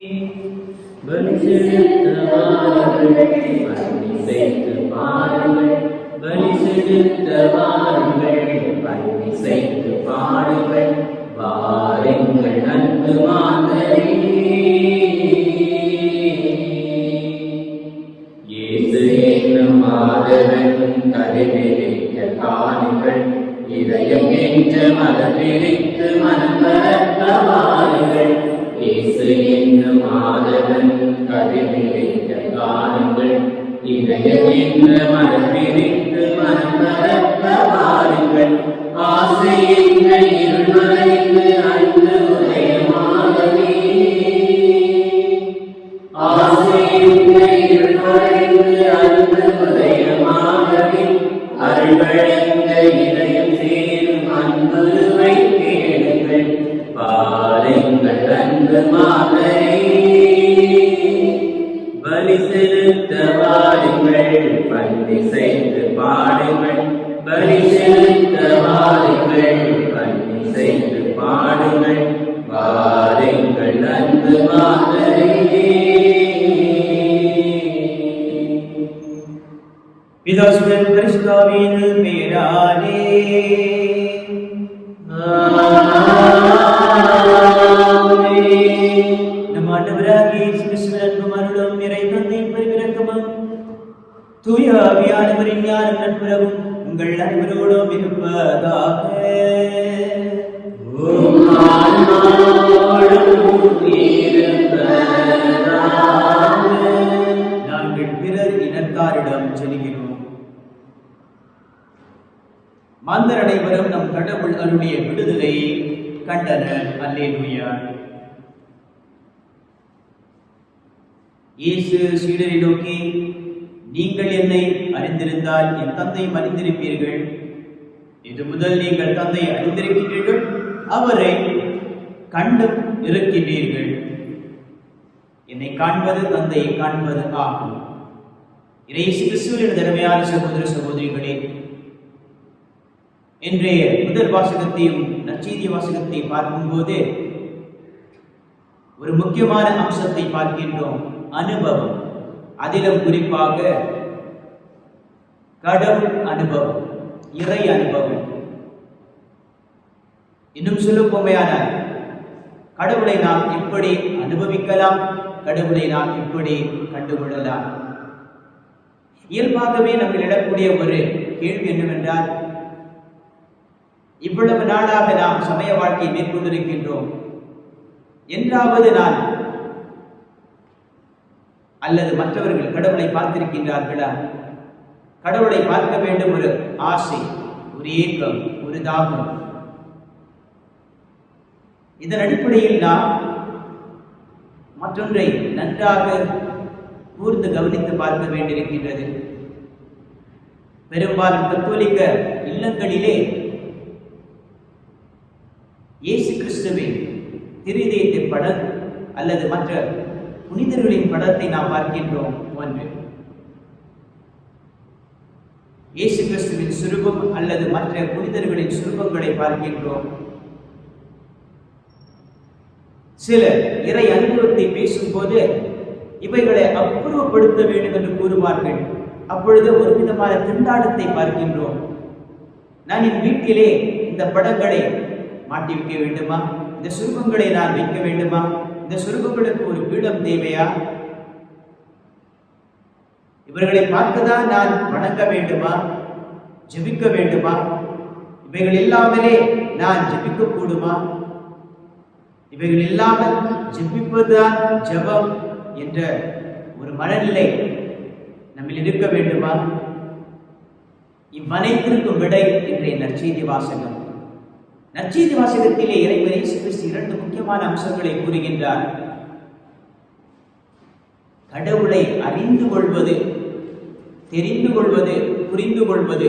பலி செலுத்த வாருங்கள், பலி செய்து பாருங்கள், பலி செலுத்த வாருங்கள், பலி செய்து பாருங்கள், வாருங்கள் அன்பு மாந்தரே. இயேசு என்னும் மாதவன் கருவிலிக்க காணுங்கள், இதயம் என்ற மதவிரித்து மனம் பரப்ப வாருங்கள். இயேசு என்னும் மாதவன் கருவிலிக்க காணுங்கள், இதயம் என்ற மதவிரித்து மனம் பரப்ப வாருங்கள். ஆசை என்ற இருள் மறைந்து அன்பு உதயமாகவே, ஆசை என்ற இருள் மறைந்து அன்பு உதயமாகவே, அருள்வழங்க இதயம் சேரும் அன்புருவை தேடுங்கள். பாருங்கள் அன்பு மாதரே, பலி செலுத்த வாருங்கள், பலி செய்து பாடுங்கள், பலி செலுத்த வாருங்கள், பலி செய்து பாடுங்கள், வாருங்கள் அன்பு மாதரே. பிதாசுதன் பரிசுத்தாவியின் பெயராலே நம் ஆண்டவராகிய இயேசு கிறிஸ்துவின் அன்பும் அருளும் இறை தந்தையின் பரிவிரக்கமும் தூய ஆவியானவரின் ஞானம் நட்புறவும் உங்கள் அனைவரோடும் இருப்பதாக. நாங்கள் பிறர் இனத்தாரிடம் செல்கிறோம். மாந்தர் அனைவரும் நம் கடவுள் அருளிய விடுதலை கண்டனர். அல்லேலூயா. இயேசு சீடரை நோக்கி, நீங்கள் என்னை அறிந்திருந்தால் என் தந்தையும் அறிந்திருப்பீர்கள். இது முதல் நீங்கள் தந்தை அறிந்திருக்கிறீர்கள், அவரை கண்டு இருக்கின்றீர்கள். என்னை காண்பது தந்தையை காண்பது ஆகும். இயேசு கிறிஸ்துவின் திறமையான சகோதர சகோதரிகளே, இன்றைய முதல் வாசகத்தையும் நற்செய்தி வாசகத்தை பார்க்கும்போது ஒரு முக்கியமான அம்சத்தை பார்க்கின்றோம், அனுபவம். அதிலும் குறிப்பாக கடவுள் அனுபவம், இறை அனுபவம். இன்னும் சொல்லும்போமையான கடவுளை நாம் எப்படி அனுபவிக்கலாம், கடவுளை நாம் எப்படி கண்டுகொள்ளலாம். இயல்பாகவே நம்ம இடக்கூடிய ஒரு கேள்வி என்னவென்றால், இவ்வளவு நாளாக நாம் சமய வாழ்க்கையை மேற்கொண்டிருக்கின்றோம், என்றாவது நான் அல்லது மற்றவர்கள் கடவுளை பார்த்திருக்கின்றார்களா? கடவுளை பார்க்க வேண்டும் ஒரு ஆசை, ஒரு ஏக்கம், ஒரு தாகம். இதன் அடிப்படையில் நாம் மற்றொன்றை நன்றாக கூர்ந்து கவனித்து பார்க்க வேண்டியிருக்கின்றது. பெரும்பாலும் கத்தோலிக்க இல்லங்களிலே இயேசு கிறிஸ்துவின் திருதயத்தின் படம் அல்லது மற்ற புனிதர்களின் படத்தை நாம் பார்க்கின்றோம். ஒன்று இயேசு கிறிஸ்துவின் சுரூபம் அல்லது மற்ற புனிதர்களின் சுரூபங்களை பார்க்கின்றோம். சில இறை அனுபவத்தை பேசும்போது இவைகளை அப்புறப்படுத்த வேண்டும் என்று கூறுவார்கள். அப்பொழுது ஒரு விதமான திண்டாட்டத்தை பார்க்கின்றோம். நான் என் வீட்டிலே இந்த படங்களை மாட்டி வைக்க வேண்டுமா? இந்த சுரூபங்களை நான் வைக்க வேண்டுமா? இந்த சுரூபங்களுக்கு ஒரு பீடம் தேவையா? இவர்களை பார்க்கதான் நான் வணங்க வேண்டுமா, ஜெபிக்க வேண்டுமா? இவைகள் இல்லாமலே நான் ஜெபிக்க கூடுமா? இவைகள் இல்லாமல் ஜெபிப்பதுதான் ஜெபம் என்ற ஒரு மனநிலை நம்மில் இருக்க வேண்டுமா? இவ்வனைத்திற்கும் விடை இன்றைய நற்செய்தி வாசகம். நற்செய்தி வாசகத்திலே இறைவன் இயேசு கிறிஸ்து இரண்டு முக்கியமான அம்சங்களை கூறுகின்றார். கடவுளை அறிந்து கொள்வது, தெரிந்து கொள்வது, புரிந்து கொள்வது,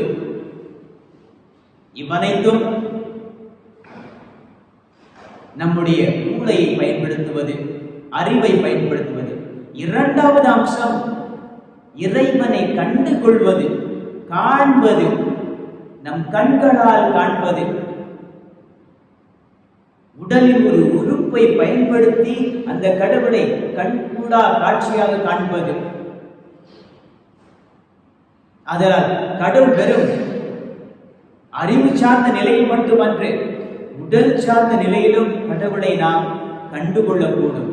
இவ்வனைத்தும் நம்முடைய மூளையை பயன்படுத்துவது, அறிவை பயன்படுத்துவது. இரண்டாவது அம்சம் இறைவனை கண்டு கொள்வது, காண்பது, நம் கண்களால் காண்பது. உடலின் ஒரு உறுப்பை பயன்படுத்தி அந்த கடவுளை கண்கூடா காட்சியாக காண்பது. அதனால் கடவுள் வெறும் அறிவு சார்ந்த நிலையில் மட்டுமன்று, உடல் சார்ந்த நிலையிலும் கடவுளை நாம் கண்டுகொள்ளக்கூடும்.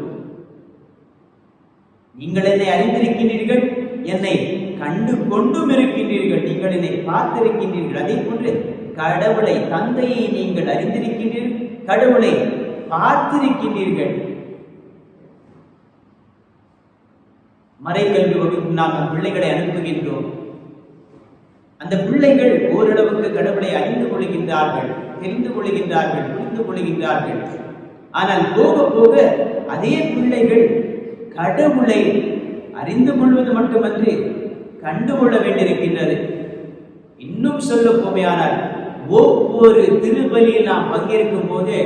நீங்கள் என்னை அறிந்திருக்கின்றீர்கள், என்னை கண்டு கொண்டும் இருக்கின்றீர்கள், நீங்கள் என்னை பார்த்திருக்கின்றீர்கள். அதே போன்று கடவுளை, தந்தையை நீங்கள் அறிந்திருக்கின்றீர்கள், கடவுளை பார்த்திருக்கின்றீர்கள். மறைக்கல்வி வகுப்பு நாம் நம் பிள்ளைகளை அனுப்புகின்றோம். அந்த பிள்ளைகள் ஓரளவுக்கு கடவுளை அறிந்து கொள்கின்றார்கள், தெரிந்து கொள்கின்றார்கள், புரிந்து கொள்கின்றார்கள். ஆனால் போக போக அதே பிள்ளைகள் கடவுளை அறிந்து கொள்வது மட்டுமன்றி கண்டுகொள்ள வேண்டியிருக்கின்றது. இன்னும் சொல்ல போமையானால் ஒவ்வொரு திருப்பலியில் நாம் பங்கேற்கும் போது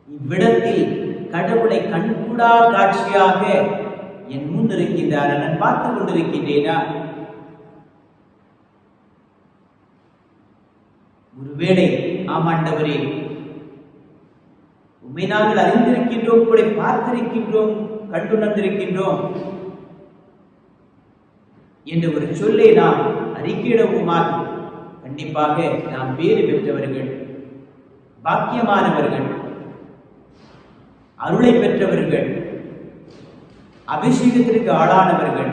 இவ்விடத்தில் கடவுளை கண்கூடா காட்சியாக என் முன் இருக்கின்றார், நான் பார்த்து கொண்டிருக்கின்றேனா? ஒருவேளை ஆமாண்டவரே, உண்மை நாங்கள் அறிந்திருக்கின்றோம், உங்களை பார்த்திருக்கின்றோம், கண்டுணர்ந்திருக்கின்றோம் என்ற ஒரு சொல்லை நாம் அறிக்கையிடவுமாக கண்டிப்பாக நாம் பேறு பெற்றவர்கள், பாக்கியமானவர்கள், அருளை பெற்றவர்கள், அபிஷேகத்திற்கு ஆளானவர்கள்.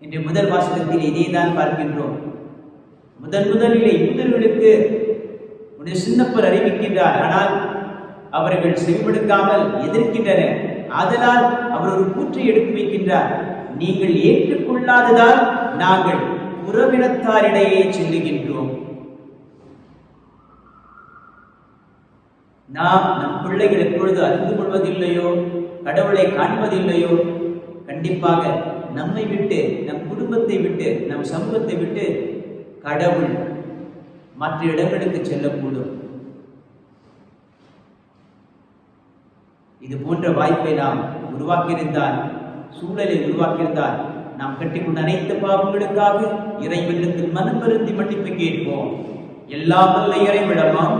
இன்று முதல் வாசகத்தில் இதை தான் பார்க்கின்றோம். முதலிலே யூதர்களுக்கு உடைய சின்னப்பர் அறிவிக்கின்றார், ஆனால் அவர்கள் செவிமடுக்காமல் எதிர்க்கின்றனர். ஆதலால் அவர் ஒரு கூற்றை எடுத்து வைக்கின்றார், நீங்கள் ஏற்றுக்கொள்ளாததால் நாங்கள் புறவினத்தாரிடையே செல்லுகின்றோம். நாம் நம் பிள்ளைகள் எப்பொழுது அறிந்து கொள்வதில்லையோ, கடவுளை காண்பதில்லையோ, கண்டிப்பாக நம்மை விட்டு, நம் குடும்பத்தை விட்டு, நம் சமூகத்தை விட்டு கடவுள் மற்ற இடங்களுக்கு செல்லக்கூடும். இது போன்ற வாய்ப்பை நாம் உருவாக்கியிருந்தால், சூழலை உருவாக்கியிருந்தால், நாம் கட்டிக்கொண்ட அனைத்து பாவங்களுக்காக இறைவனிடத்தில் மனம் வருந்தி மன்னிப்பு கேட்போம். எல்லாம் வல்ல இறைவனிடமாம்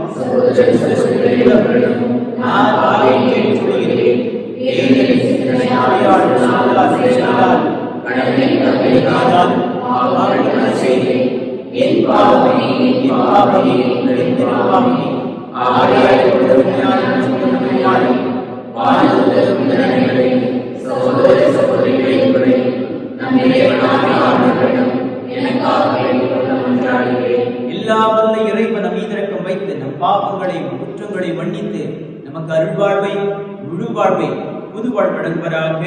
எல்லாவல்ல இறைவன் மீதிரக்கம் வைத்து நம் பாவங்களை குற்றங்களை மன்னித்து நமக்கு அருள்வாழ்வை, முழு வாழ்வை, புது வாழ்வு வழங்குவராக.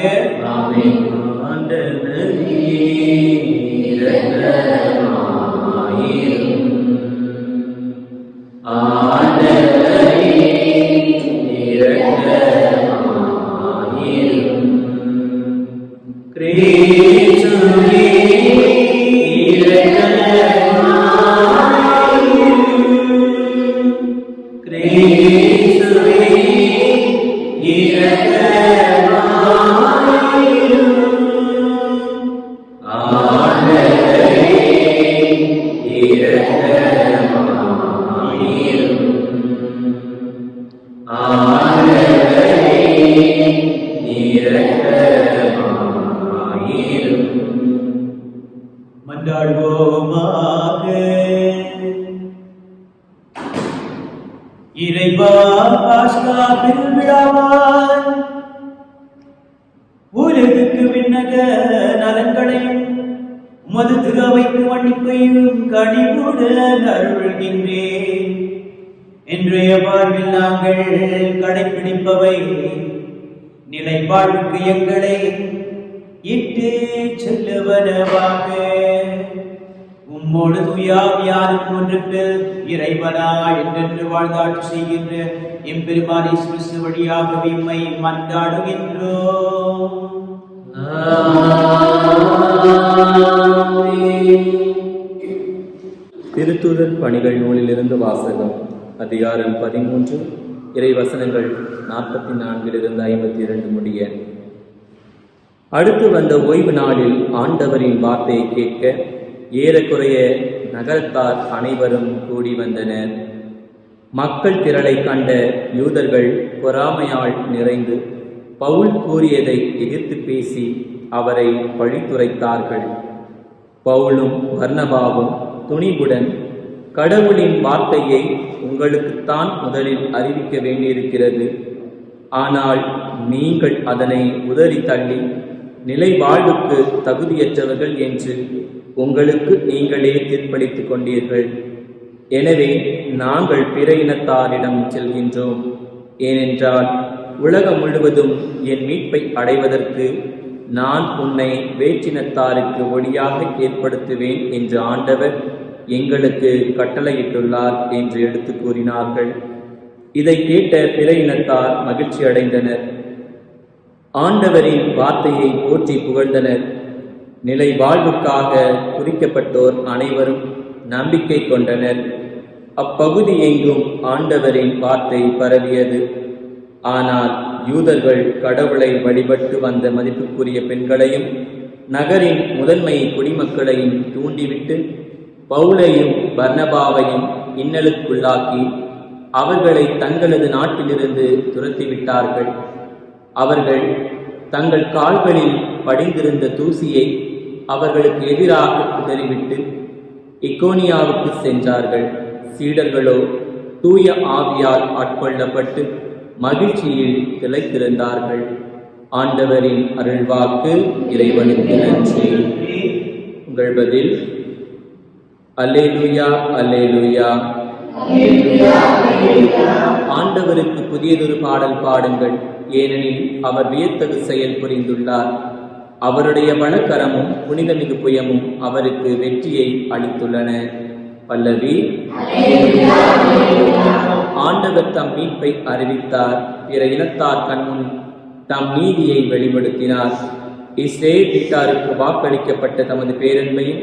மன்றாடுவோமாக. இறைவா, பாஸ்கா பெருவிழாவாய் உலகுக்கு விண்ணக நலன்களையும் உமது திரு அவைக்கு மன்னிப்பையும் கனிவுடன் அருள்கின்றேன். இன்றைய வாழ்வில் நாங்கள் கடைபிடிப்பவை நிலை வாழ்வுக்கு எங்களை இட்டு செல்லுவனவாக. உம்மோடு தூயாவியாரும் ஒன்றுக்கு இறைவனா என்றென்று வாழ்ந்தாட்சி செய்கின்ற எம்பெருமான் இயேசு கிறிஸ்து வழியாக இம்மை மன்றாடுகின்றோம். திருத்தூதர் பணிகள் நூலிலிருந்து வாசகம். அதிகாரம் 13, இறைவசனங்கள் 44 52 முடிய. அடுத்து வந்த ஓய்வு நாளில் ஆண்டவரின் வார்த்தையை கேட்க ஏறக்குறைய நகரத்தார் அனைவரும் கூடி வந்தனர். மக்கள் திரளை கண்ட யூதர்கள் பொறாமையால் நிறைந்து பவுல் கூறியதை எதிர்த்து பேசி அவரை பழித்துரைத்தார்கள். பவுலும் பர்னபாவும் துணிவுடன், கடவுளின் வார்த்தையை உங்களுக்குத்தான் முதலில் அறிவிக்க வேண்டியிருக்கிறது. ஆனால் நீங்கள் அதனை உதறி தள்ளி நிலை வாழ்வுக்கு தகுதியற்றவர்கள் என்று உங்களுக்கு நீங்களே தீர்ப்பளித்துக் கொண்டீர்கள். எனவே நாங்கள் பிற இனத்தாரிடம் செல்கின்றோம். ஏனென்றால் உலகம் முழுவதும் என் மீட்பை அடைவதற்கு நான் உன்னை வேற்றினத்தாருக்கு ஒளியாக ஏற்படுத்துவேன் என்று ஆண்டவர் எங்களுக்கு கட்டளையிட்டுள்ளார் என்று எடுத்து கூறினார்கள். இதை கேட்ட பிற இனத்தார் மகிழ்ச்சி அடைந்தனர். ஆண்டவரின் வார்த்தையை போற்றி புகழ்ந்தனர். நிலை வாழ்வுக்காக குறிக்கப்பட்டோர் அனைவரும் நம்பிக்கை கொண்டனர். அப்பகுதி எங்கும் ஆண்டவரின் வார்த்தை பரவியது. ஆனால் யூதர்கள் கடவுளை வழிபட்டு வந்த மதிப்புக்குரிய பெண்களையும் நகரின் முதன்மை குடிமக்களையும் தூண்டிவிட்டு பவுலையும் பர்னபாவையும் இன்னலுக்குள்ளாக்கி அவர்களை தங்களது நாட்டிலிருந்து துரத்திவிட்டார்கள். அவர்கள் தங்கள் கால்களில் படிந்திருந்த தூசியை அவர்களுக்கு எதிராக உதறிவிட்டு இக்கோனியாவுக்கு சென்றார்கள். சீடர்களோ தூய ஆவியால் ஆட்கொள்ளப்பட்டு மகிழ்ச்சியில் திளைத்திருந்தார்கள். ஆண்டவரின் அருள்வாக்கு. இறைவனுக்கு நன்றி. உங்கள் பதில் அல்லேலூயா அல்லேலூயா. ஆண்டவருக்கு புதியதொரு பாடல் பாடுங்கள், ஏனெனில் அவர் வியத்தகு செயல் புரிந்துள்ளார். அவருடைய வலக்கரமும் புனிதமிகு புயமும் அவருக்கு வெற்றியை அளித்துள்ளன. பல்லவி. ஆண்டவர் தம் மீட்பை அறிவித்தார். பிற இனத்தார் கண்முன் தம் நீதியை வெளிப்படுத்தினார். இஸ்ரேல் வீட்டாருக்கு வாக்களிக்கப்பட்ட தமது பேரன்பையும்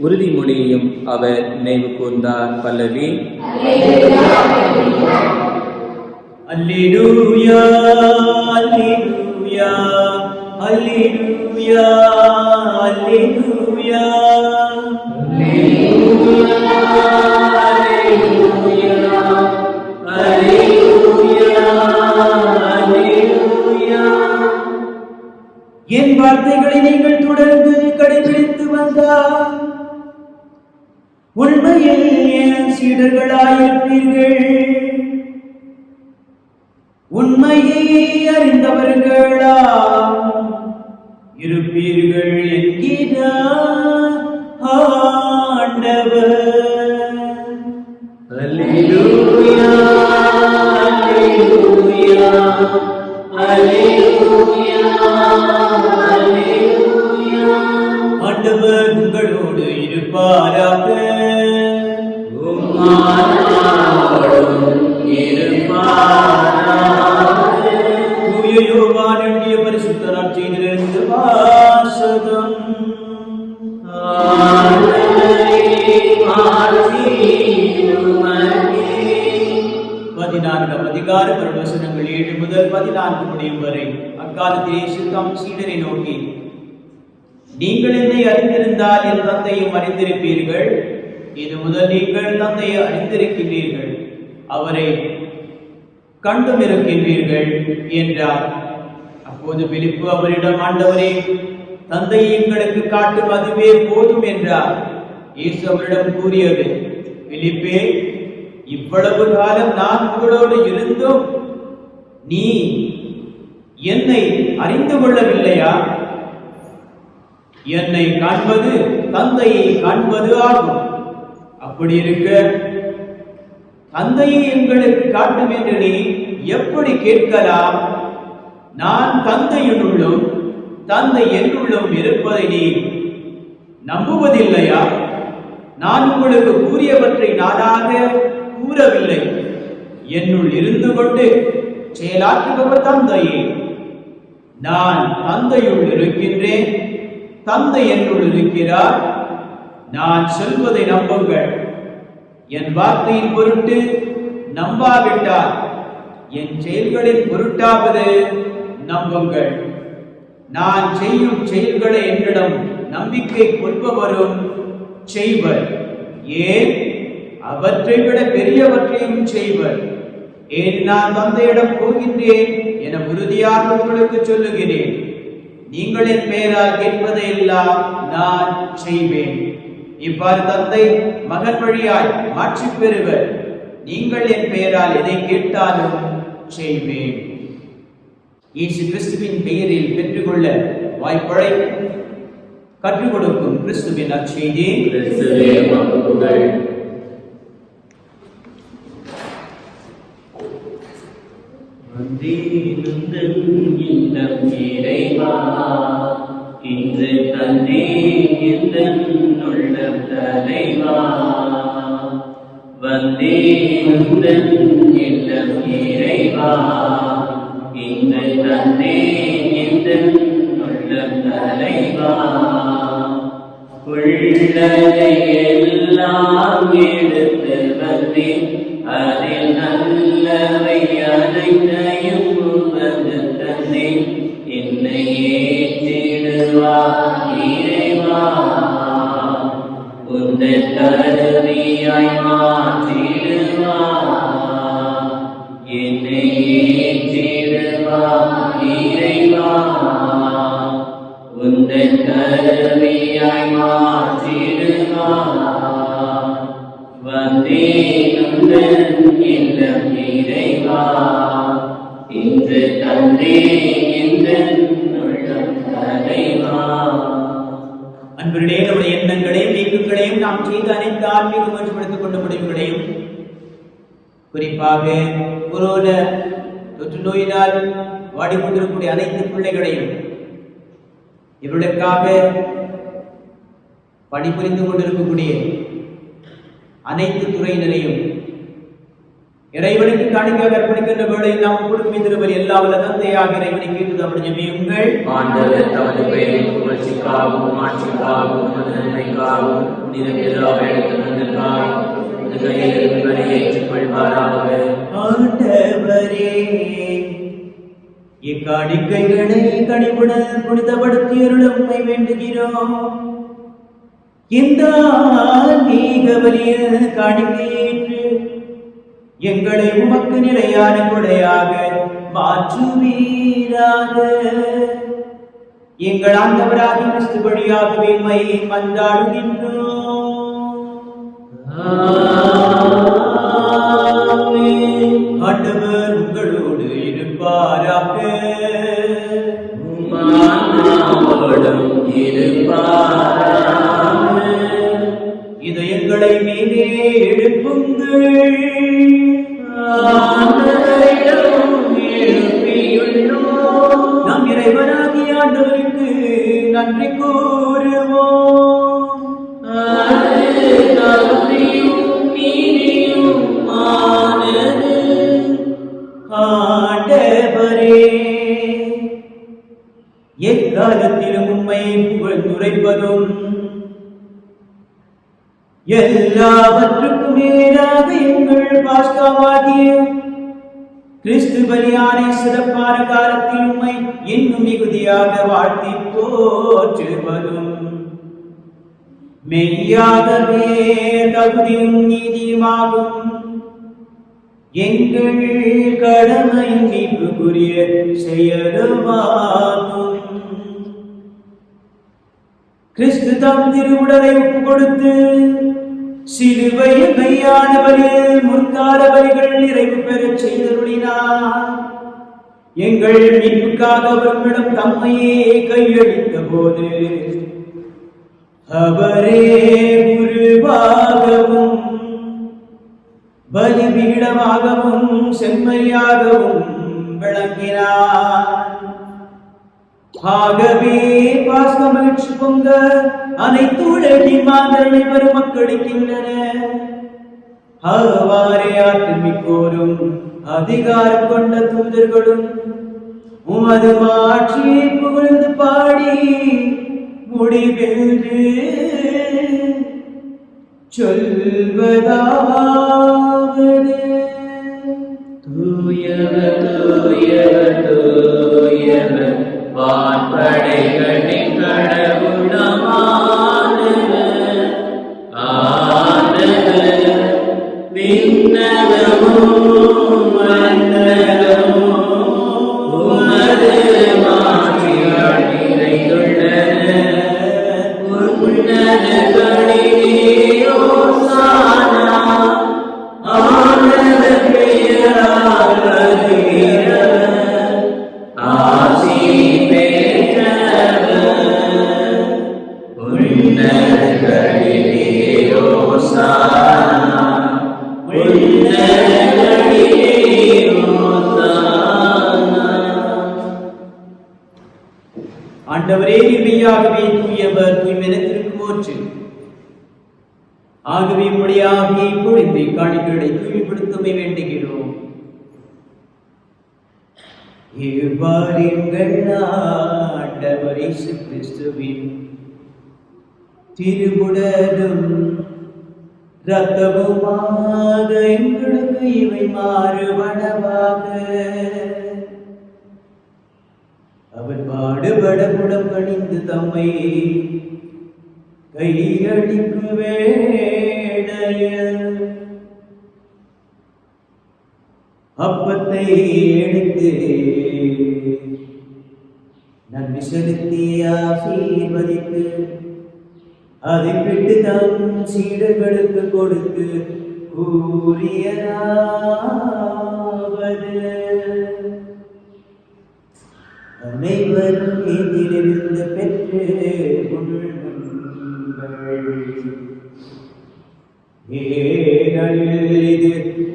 உறுதிமொழியையும் அவர் நினைவு கூர்ந்தார். பல்லவி. அல்லேலூயா அல்லேலூயா அல்லேலூயா அல்லேலூயா என் வார்த்தைகளை நீங்கள் தொடர்ந்து கடைபிடித்து வந்தால் உண்மையில் என் சீடர்களாயிருப்பீர்கள். உண்மையை அறிந்தவர்களா இருப்பீர்கள் என்கிறார் ஆண்டவர். அல்லேலூயா அல்லேலூயா அல்லேலூயா அல்லேலூயா. ஆண்டவர் உங்களோடு இருப்பாராக. தூய யோவான் எழுதிய பரிசுத்த நற்செய்தியிலிருந்து வாசகம். 14ஆம் அதிகாரம் வசனங்கள் 7 முதல் 14 முடியும் வரை. அக்காலத்தில் இயேசு தம் சீடரை நோக்கி, நீங்கள் என்னை அறிந்திருந்தால் என் தந்தையும் அறிந்திருப்பீர்கள். இது முதல் நீங்கள் தந்தையை அறிந்திருக்கின்றீர்கள், அவரை கண்டும் இருக்கின்றீர்கள் என்றார். அப்போது பிலிப்பு அவரிடம், ஆண்டவரே, தந்தையை எங்களுக்கு காட்டும், அதுவே போதும் என்றார். இயேசு அவரிடம் கூறியது, பிலிப்பே, இவ்வளவு காலம் நான் உங்களோடு இருந்தும் நீ என்னை அறிந்து கொள்ளவில்லையா? என்னை காண்பது தந்தையை காண்பது ஆகும். அப்படி இருக்க தந்தையை எங்களுக்கு காட்டும் என்று நீ எப்படி கேட்கலாம்? நான் தந்தையினுள்ளும் தந்தை என்னுள்ளும் இருப்பதை நீ நம்புவதில்லையா? நான் உங்களுக்கு கூறியவற்றை நானாக கூறவில்லை, என்னுள் இருந்து கொண்டு செயலாற்றுபவர் தந்தையே. நான் தந்தையுள் இருக்கின்றேன், தந்தை என்னுள் இருக்கிறார். நான் சொல்வதை நம்புங்கள். என் வார்த்தையின் பொருட்டு நம்பாவிட்டால் என் செயல்களின் பொருட்டாவது நம்புங்கள். நான் செய்யும் செயல்களை என்னிடம் நம்பிக்கை கொள்பவரும் செய்வர். ஏன் அவற்றை விட பெரியவற்றையும் செய்வர். ஏன் நான் தந்தையிடம் போகின்றேன் என உறுதியாக உங்களுக்கு சொல்லுகிறேன். நீங்கள் என் பெயரால் கேட்பதையெல்லாம் நான் செய்வேன். இவ்வாறு தந்தை மகன் வழியாய் மாற்றி பெறுவர். நீங்கள் என் பெயரால் எதை கேட்டாலும் செய்வேன். இயேசு கிறிஸ்துவின் பெயரில் பெற்றுக்கொள்ள வாய்ப்பை கற்றுக் கொடுக்கும் கிறிஸ்துவின் நற்செய்தி. இன்று தந்தே உள்ளம் தலைவா, வந்தே உந்தன் இல்லம் இறைவா. இன்று தந்தே உள்ளம் தலைவா, உள்ளதை எல்லாம் எடுத்து வந்தேன். அதில் நல்லவை அனைத்தையும் வந்து தந்தேன். என்னை ஏற்றிடுவா இறைவா, உந்தன் கருவியாய் மாற்றிடுவா. என்னை ஏற்றிடுவா இறைவா, உந்தன் கருவியாய் மாற்றிடுவா. வந்தேன் உந்தன் இல்லம் இறைவா, இன்று தந்தேன் உள்ளம் தலைவா. அன்பர்களே, நம்முடைய எண்ணங்களையும் நீக்கங்களையும் நாம் செய்த அனைத்து ஆன்மீக முயற்சிப்படுத்திக் கொண்ட முடிவுகளையும், குறிப்பாக கொரோனா தொற்று நோயினால் வாடிக்கொண்டிருக்கக்கூடிய அனைத்து பிள்ளைகளையும், இவர்களுக்காக பணிபுரிந்து கொண்டிருக்கக்கூடிய அனைத்து துறையினரையும் இறைவனுக்கு காணிக்கையாக அர்ப்பணிக்கின்ற வேளையில் நாம் கொடுக்கும் திருவரி எல்லா வல்ல தந்தையாக இறைவனை கேட்டு தம்முடைய ஜெபியுங்கள். ஆண்டவர் தமது பெயரின் புகழ்ச்சிக்காகவும் ஆட்சிக்காகவும் நன்மைக்காகவும் புனித பிதாவை எடுத்து வந்திருக்கார் கையில் ஏற்றுக் கொள்வாராக. ஆண்டவரே, இக்காணிக்கைகளை கனிவுடன் புனிதப்படுத்தி அருளுமை வேண்டுகிறோம். இந்த ஆன்மீக பலியில் காணிக்கையேற்று எங்களை உமக்கு நிலையான கொடையாக மாற்றுவீராக. எங்கள் ஆண்டவராகிய கிறிஸ்து வழியாகவே உம்மை மன்றாடுகின்றோம். ஆண்டவர் உங்களோடு இருப்பாராக. இதயங்களை மேலே எழுப்புங்கள். நம் இறைவனாகிய ஆண்டவருக்கு நன்றி கூறுவோம். ஆண்டவரே, எக்காலத்திலும் உம்மை புகழ்ந்துரைப்பதும் எல்லாவற்றுக்கும் மேலாக எங்கள் பாஸ்காவாகிய கிறிஸ்து பலியான சிறப்பான காலத்தில் உம்மை இன்னும் மிகுதியாக வாழ்த்தி போற்றுவதும் மெய்யாகவே தகுதியும் நீதியுமாகும். எங்கள் கடமையும் மீட்புக்குரிய செயலுமாகும். கிறிஸ்து தம் திருவுடலை ஒப்புக் கொடுத்து சிலுவையில் மெய்யான பலியில் முற்கால பலிகள் நிறைவு பெறச் செய்தருளினார். எங்கள் மீட்புக்காக அவர்களிடம் தம்மையே கையளித்த போது அவரே குருவாகவும் பலிபீடமாகவும் செம்மையாகவும் விளங்கினார். ஆகவே பாஸ்க மகிழ்ச்சி பொங்க அனைத்து உலகின் மாந்தர்களை பெருமக்களிக்கின்றன. அவ்வாறே ஆற்றமிக்கோரும் அதிகாரம் கொண்ட தூதர்களும் உமது மாட்சியை புகழ்ந்து பாடி முடிவென்று சொல்வதாவது: தூயவர் தூயவர் தூயவர் வான்படைகளின் கடவுளமானவர், ஆண்டவர் ஆண்டவரே மெய்யாகவே தூயவர், தூய்மையத்திற்கு ஊற்று. ஆகவே உம்முடைய ஆவியை பொழிந்து காணிக்கைகளை தூய்மைப்படுத்தவே வேண்டுகிறோம். இவ்வாறு எங்கள் ஆண்டவர் இயேசு கிறிஸ்துவின் திருவுடலும் இரத்தமுமாக எங்களுக்கு இவை மாறுவனவாக. அவர் பாடுபட குடம் கணிந்து தம்மை கையளிக்கும் வேளையில் அப்பத்தை எடுத்து நன்றி செலுத்தி ஆசீர்வதித்து அதை விட்டு தம் சீடர்களுக்கு கொடுத்து கூறியதாவது, அனைவரும் இதிலிருந்து பெற்று கொள்ளுங்கள். ஏனெனில் இது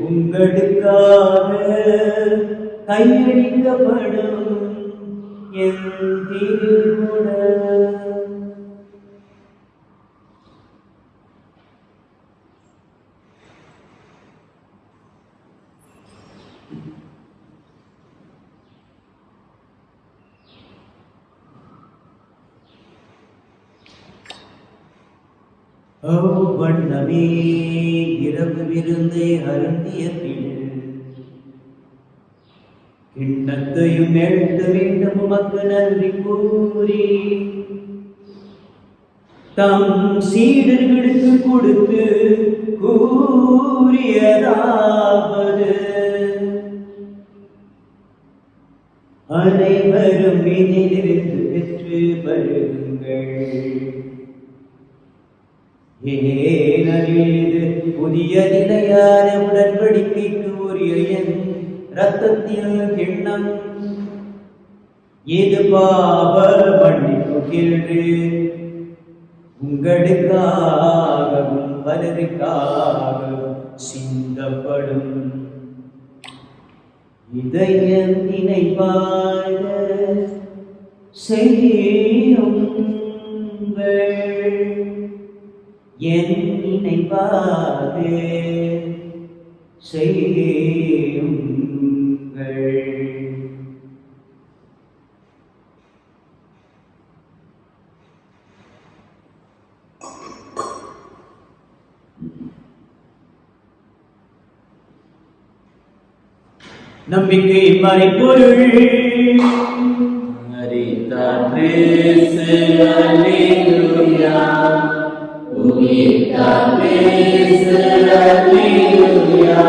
உங்களுக்காக கையளிக்கப்படும் என் திருவுடல். வண்ணமே இரவு விருந்தை அருந்திய பின் கிண்ணத்தையும் எடுத்து மீண்டும் உமக்கு நன்றி கூறி தம் சீடர்களுக்கு கொடுத்து கூறியதாவது, அனைவரும் இதிலிருந்து பெற்று பருகுங்கள். ஏனெனில் இது புதிய நிலையான உடன்படிக்கைக்கு உரிய என் இரத்தத்தின் கிண்ணம். இது பாவ மன்னிப்புக்கென்று உங்களுக்காகவும் பலருக்காகவும் சிந்தப்படும். இதை என் நினைவாக செய்யுங்கள். என் நினைவாக செய்யுங்கள். நம்பிக்கை மறைபொருள் மரித்தார் கிறிஸ்து அல்லேலூயா, உயிர்த்தார் கிறிஸ்து அல்லேலூயா,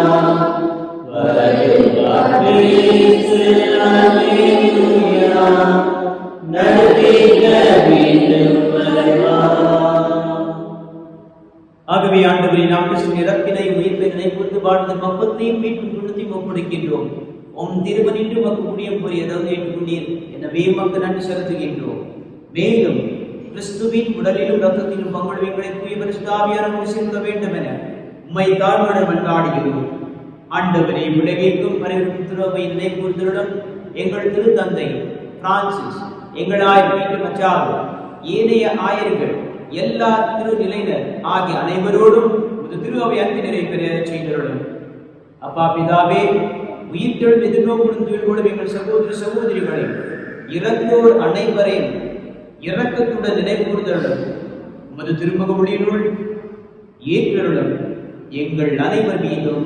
வருவார் கிறிஸ்து அல்லேலூயா, நடத்திட மீண்டும் வருவார். ஆகவே ஆண்டவரே, நாம் கிறிஸ்துவின் இறப்பினை உயிர்ப்பினை பொறுத்து வாழ்ந்த கப்பத்தையும் மீட்டும் குணத்தையும் ஒப்படைக்கின்றோம். உம் திருமணின்று உமக்கு ஊழியம் புரியதாவது ஏற்றுக்கொண்டீர். எனவே உமக்கு நன்றி செலுத்துகின்றோம். மேலும் கிறிஸ்துவின் உடலிலும் ரத்தத்திலும் பங்குகளை தூய பரிசுத்த ஆவியானவர் சேர்க்க வேண்டும் என உம்மை தாழ்வுடன் மன்றாடுகிறோம். ஆண்டவரே, உலகிற்கும் பரவிருக்கும் திருவை நினைப்பூர்தலுடன் எங்கள் திருத்தந்தை பிரான்சிஸ், எங்கள் ஆயர் பீட்டர் மச்சாவு, ஏனைய ஆயர்கள், எல்லா திருநிலையினர் ஆகிய அனைவரோடும் திரு அவை அன்பு நிறைவேற செய்தருளும். அப்பா பிதாவே, உயிர்த்தெழும் எதிர்நோக்குடன் துயில்கொள்ளும் எங்கள் சகோதர சகோதரிகளை இறந்தோர் அனைவரையும் இரக்கத்துடன் நினைப்பூர்தலும் உமது திருமுக ஒளியினுள் ஏற்றருளும். எங்கள் அனைவர் மீதும்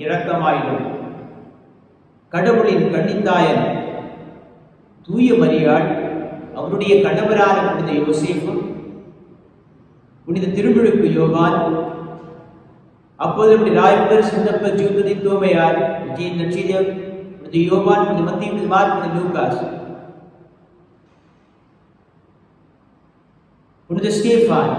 இரக்கமாயிடும். கடவுளின் கன்னித்தாயன் தூய மரியாள், அவருடைய கணவரான புனித யோசேப்பு, புனித திருமுழுக்கு யோவான், அப்போது ராய்பர் சின்னப்பர் ஜூததி தோமையார், விஜய் நட்சத்திரம், புனித யோவான், புனித மத்திய, புனித மார்க், புனித லூகாஸ், புனித ஸ்டேஃபான்,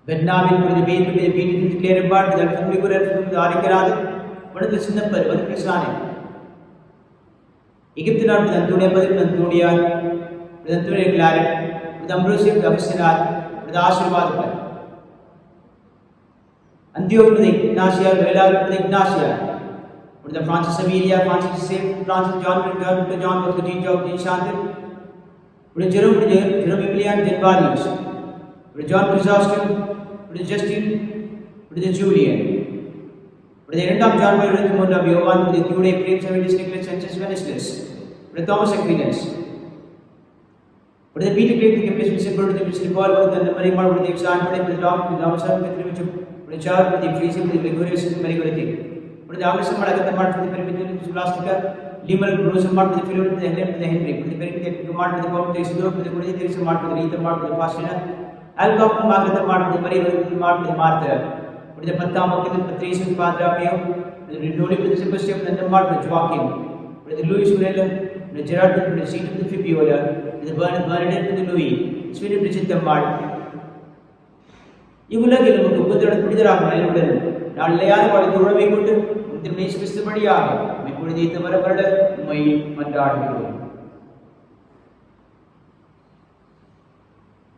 பெர்னாவின் புனித பேதுரு, புனித பீட்டர் கிளேரபாட், புனித அல்ஃபன்மிகுரர், புனித ஆரிக்கராது, புனித சின்னப்பர் வர்க்கிசானே, எகிப்து நாட்டு புனித அந்தோனியா பதில், புனித அந்தோனியார், புனித அந்தோனியா கிளாரட், புனித அம்ப்ரோசியம், புனித அபிஷனார், புனித ஆசீர்வாதப்பர், அந்தியோக், புனித இக்னாசியார், வேளார், புனித இக்னாசியார், புனித பிரான்சிஸ் சவேரியா, பிரான்சிஸ் சேவ், பிரான்சிஸ் ஜான், புனித ஜான், புனித ஜீன் ஜாப், ஜீன் சாந்தர், Jerome Emilian Genvalius, John Chrysostom, Justin, Julian, the end of John Edmund of Yovan, Theodore James Nicholas Sanchez Veneslus, Thomas Aquinas, the Peter Greek, the Bishop, the Bishop Paul, the Marimar, the example, the doctor, the Amazon, the Char, the Freezing, the Gregorius, the Marigority, the Amazon, the Perimeter, the Plastica, Limal, Rosamart, the Philip, the Henry, the Perimeter, the Pope, the Isidore, the Guridi, the Mark, the Rita Mark, the Pastina, Alcock, Mark, the Mark, the Marie, Mark, the Martha, the Patama, the Patrice, the Padre Pio, the Redoli, the Sebastian, and the Mark, the Joachim, the Louis Miller, the Gerard, the seat of the Fibiola, the Bernadette, the Louis, Sweden, Bridget, the Mark. இவ்வுலகில் நமக்கு உபத்திரவ புனிதராக நிலையுடன் நாளையார் வாழ்ந்து உறவை கொண்டு உங்கள் கிறிஸ்துபடியாக இப்பொழுது இந்த வரவருட உம்மை மன்றாடுகிறோம்.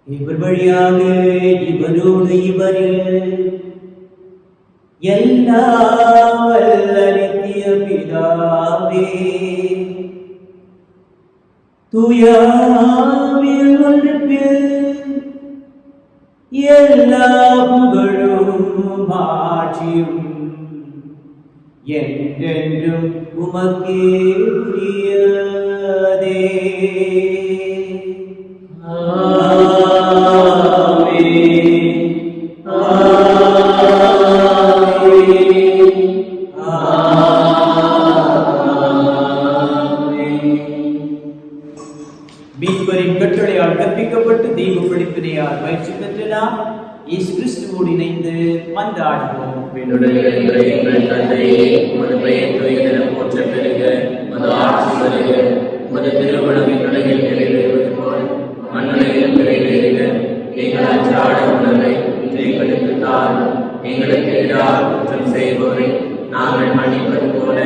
இவர் வழியாக இவரோடு இவரில் எல்லாம் வல்ல நித்திய பிதாவே தூயாவின் ஒன்றிப்பில் எல்லா புகழும் ஆட்சியும் என்றென்றும் உமக்கே உரியதே. மீட்பரின் கட்டளையால் கற்பிக்கப்பட்டு தெய்வ படிப்பினையால் பயிற்சி பெற்ற நாம் இயேசு கிறிஸ்துவோடு இணைந்து மன்றாடுவோம். எங்கள் தந்தையே, உமது பெயர் தூயதென போற்றப் பெறுக. உமது ஆட்சி வருக. உமது திருவுளம் விண்ணுலகில் நிறைவேறுவது போல் மண்ணுலகிலும் நிறைவேறுக. எங்கள் அன்றாட உணவை இன்று எங்களுக்கு தாரும். எங்களுக்கு எதிராக குற்றம் செய்வோரை நாங்கள் மன்னிப்பது போல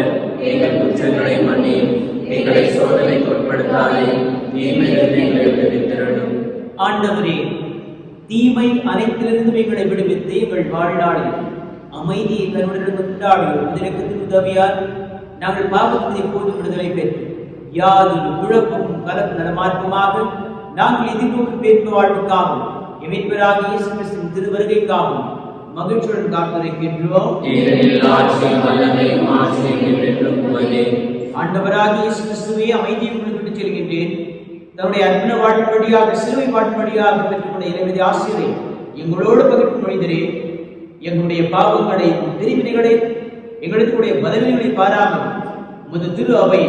எங்கள் குற்றங்களை மன்னியும். எங்களை சோதனைக்கு உட்படுத்தாதே, தீமையிலிருந்து எங்களை விடுவித்திரணும். ஆண்டவரே, தீமை அனைத்திலிருந்து எங்களை விடுவித்து எங்கள் வாழ்நாளில் அமைதியை கருணுடன் கொண்டாடுவோம். இதற்கு உதவியால் நாங்கள் பாவத்தில் எப்போது விடுதலை பெற்று யாதொரு குழப்பமும் கலப்பு நலமார்க்கமாக நாங்கள் எதிர்நோக்கும் பேர்ப்பு வாழ்வுக்காகவும் எமைப்பராக இயேசு கிறிஸ்துவின் திருவருகைக்காகவும் மகிழ்ச்சியுடன் காத்துரைக்கின்றோம். ஆண்டவராக இயேசு கிறிஸ்துவே, அமைதியை உங்களுக்கு செல்கின்றேன். தன்னுடைய அர்ப்பண வாழ்வழியாக சிலுவை வாழ்வழியாக பெற்றுக்கொண்ட இறைவதி ஆசிரியரை எங்களோடு பகிர்ந்து மொழிந்தரே. எங்களுடைய பாவங்களை, பிரிவினைகளை, எங்களுடைய பதவிகளை பாராமல் உமது திரு அவை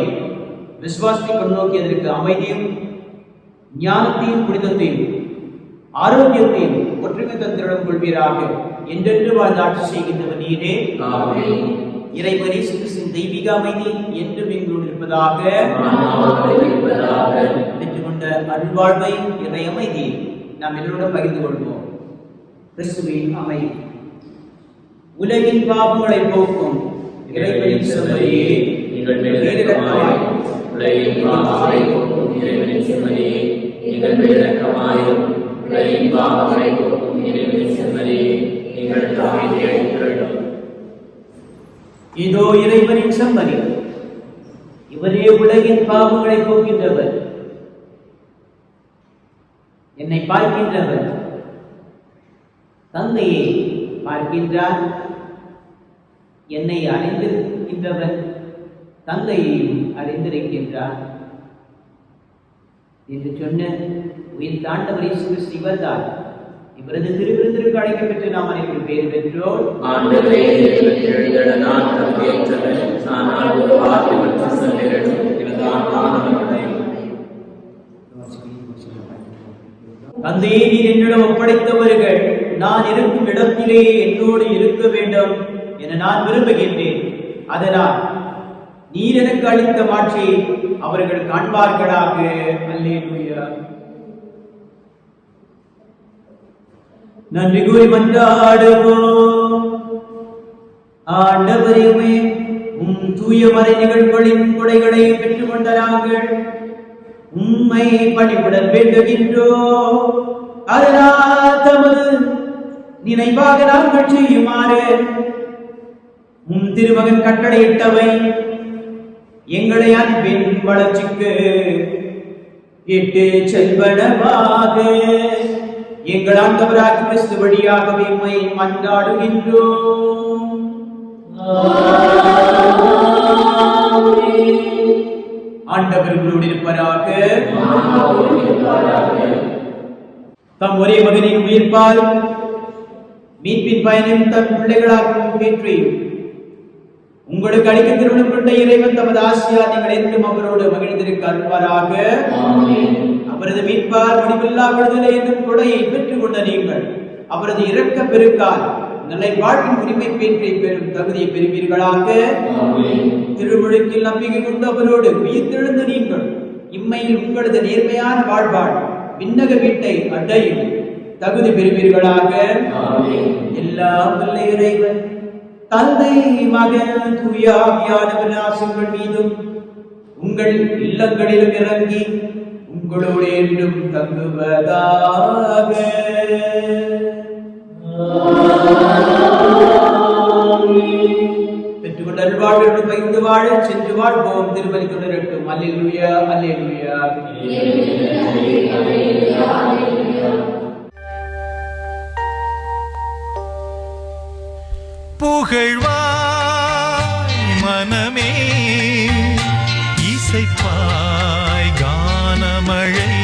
விசுவாசத்தை கண்ணோக்கியதற்கு அமைதியும் ஞானத்தையும் புனிதத்தையும் ஆரோக்கியத்தையும் ஒற்றுமை தந்திரம் கொள்வீராக. என்றென்று வாழ்ந்து ஆட்சி செய்கின்றவர் நீரே. இறைவனை கிறிஸ்துவின் தெய்வீக அமைதி என்றும் எங்களோடு இருப்பதாக. பெற்றுக்கொண்ட அருள்வாழ்வை, இறை அமைதி நாம் எல்லோரும் பகிர்ந்து கொள்வோம். கிறிஸ்துவின் அமைதி உலகின் பாவங்களை போக்கும் இறைவனின் செம்மறியே, எங்கள் மேல் இரக்கமாயிரும். உலகின் பாவங்களை போக்கும் இறைவனின் செம்மறியே, எங்கள் மேல் இரக்கமாயிரும். உலகின் பாவங்களை போக்கும் இறைவனின் செம்மறியே, எங்கள் தாயை அழைக்கிறோம். இதோ இறைவனின் செம்மறி, இவரே உலகின் பாவங்களை போக்கின்றவர். என்னை பார்க்கின்றவர் தந்தையை பார்க்கின்றார். என்னை அறிந்திருக்கின்றவர் தந்தையையும் அறிந்திருக்கின்றார் என்று சொன்ன உயிர் தாண்டவர் இயேசு கிறிஸ்து இவர்தான். இவரது திருவிருந்திற்கு அழைக்கப்பட்டு நாம் அனைவரும் பேர் பெற்றோர். ஆண்டவரே, எழுதட நான் தகுதியற்றவன். ஆனால் ஒரு வார்த்தை மட்டும் சொல்லிடும், இதுதான் ஆண்டவருடைய. தந்தையை நீர் என்னிடம் ஒப்படைத்தவர்கள் நான் இருக்கும் இடத்திலேயே என்னோடு இருக்க வேண்டும் என நான் விரும்புகின்றேன். அதனால் நீர் எனக்கு அளித்த மாட்சியை அவர்கள் காண்பார்களாக. அல்லேலூயா. நன்றி கூறி மன்றாடுவோம். ஆண்டவரே, தூய மறை நிகழ்வுகளின் கொடைகளை பெற்றுக் கொண்ட நாங்கள் உம்மை பணிவுடன் வேண்டுகின்றோம். அதனால் தமது நினைவாக நாங்கள் செய்யுமாறு திருமகன் கட்டளையிட்டவை எங்களை அன்பின் வளர்ச்சிக்கு இட்டு செல்வனமாக எங்கள் ஆண்டவராகிய கிறிஸ்து வழியாகவே உம்மை மன்றாடுகின்றோம். ஆண்டவர் உங்களோடு இருப்பாராக. தம் ஒரே மகனின் உயிர்ப்பால் மீட்பின் பயனின் தன் பிள்ளைகளாகவும் பெற்று உங்களுக்கு அளிக்க திருமணம் கொண்ட இறைவன் தமது ஆசியார் நீங்கள் என்றும் அவரோடு மகிழ்ந்திருக்க அருள்வாராக. அவரது மீட்பார் முடிவில்லா விடுதலை என்னும் கொடையை பெற்றுக் கொண்ட நீங்கள் அவரது இரக்க பெருக்கால் நிலை வாழ்வின் உரிமை பேற்றை பெறும் தகுதியை பெறுவீர்களாக. திருமுழுக்கில் நம்பிக்கை கொண்டு அவரோடு உயிர்த்தெழுந்த நீங்கள் இம்மையில் உங்களது நேர்மையான வாழ்வாள் விண்ணக வீட்டை அடையும் தகுதி பெறுவீர்களாக. எல்லாம் வல்ல இறைவன் தந்தை மகன் தூய ஆவியானவர் ஆசீர்வாதங்கள் மீதும் உங்கள் இல்லங்களிலும் இறங்கி உங்களோடு என்றும் தங்குவதாக. பெற்றுக்கொண்ட அருள்வாழ்வோடு பகிர்ந்து வாழ சென்று வாழ்வோம். திருப்பலி தொடரட்டும். அல்லேலூயா, அல்லேலூயா. புகழ்வாய் மனமே, இசைப்பாய் கானமழை,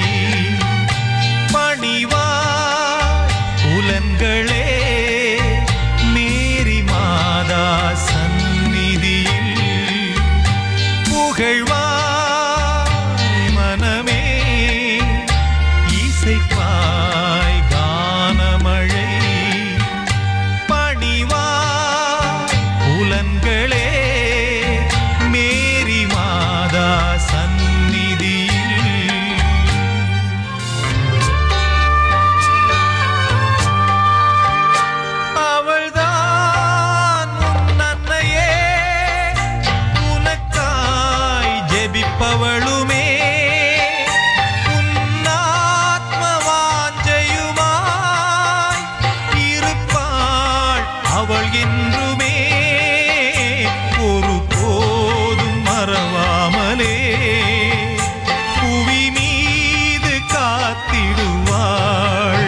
பணிவாய் புலன்களே மேரி மாதா சந்நிதியில். புகழ்வாய் மனமே, இசைப்பாய் கானமழை, புலன்களே மேரி மாதா சந்நிதியில். அவள்தான் உன் அன்னையே, உனக்காய் ஜெபிப்பவளுமே, உன் ஆத்ம வாஞ்சையுமாய் இருப்பாள் அவள் என்றுமே. புவி மீது காத்திடுவாள்,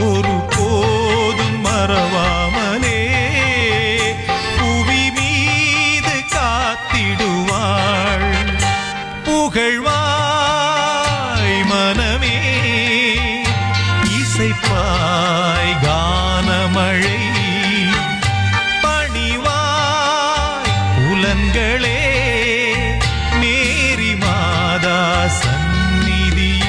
ஒரு போதும் மறவாமலே. புவி மீது காத்திடுவாள். புகழ்வாய் மனமே, இசைப்பாய் கானமழை, பணிவாய் புலன்களே மேரி மாதா சந்நிதியில்.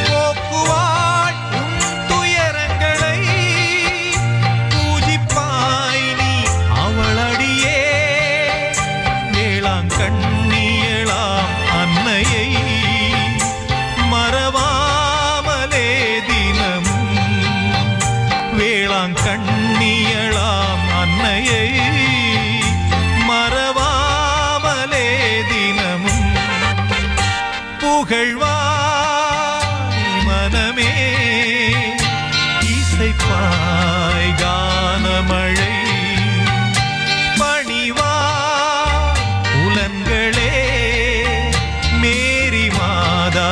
போக்குவாள் உன் துயரங்களை, பூஜிப்பாய் நீ அவளடியே. வேளாங்கண்ணியளாம் அன்னையை மறவாமலே தினமும், வேளாங்கண்ணியளாம் அன்னையை மறவாமலே தினமும். புகழ்வாய் மனமே, இசைப்பாய் கானமழை, பணிவாய் புலன்களே மேரி மாதா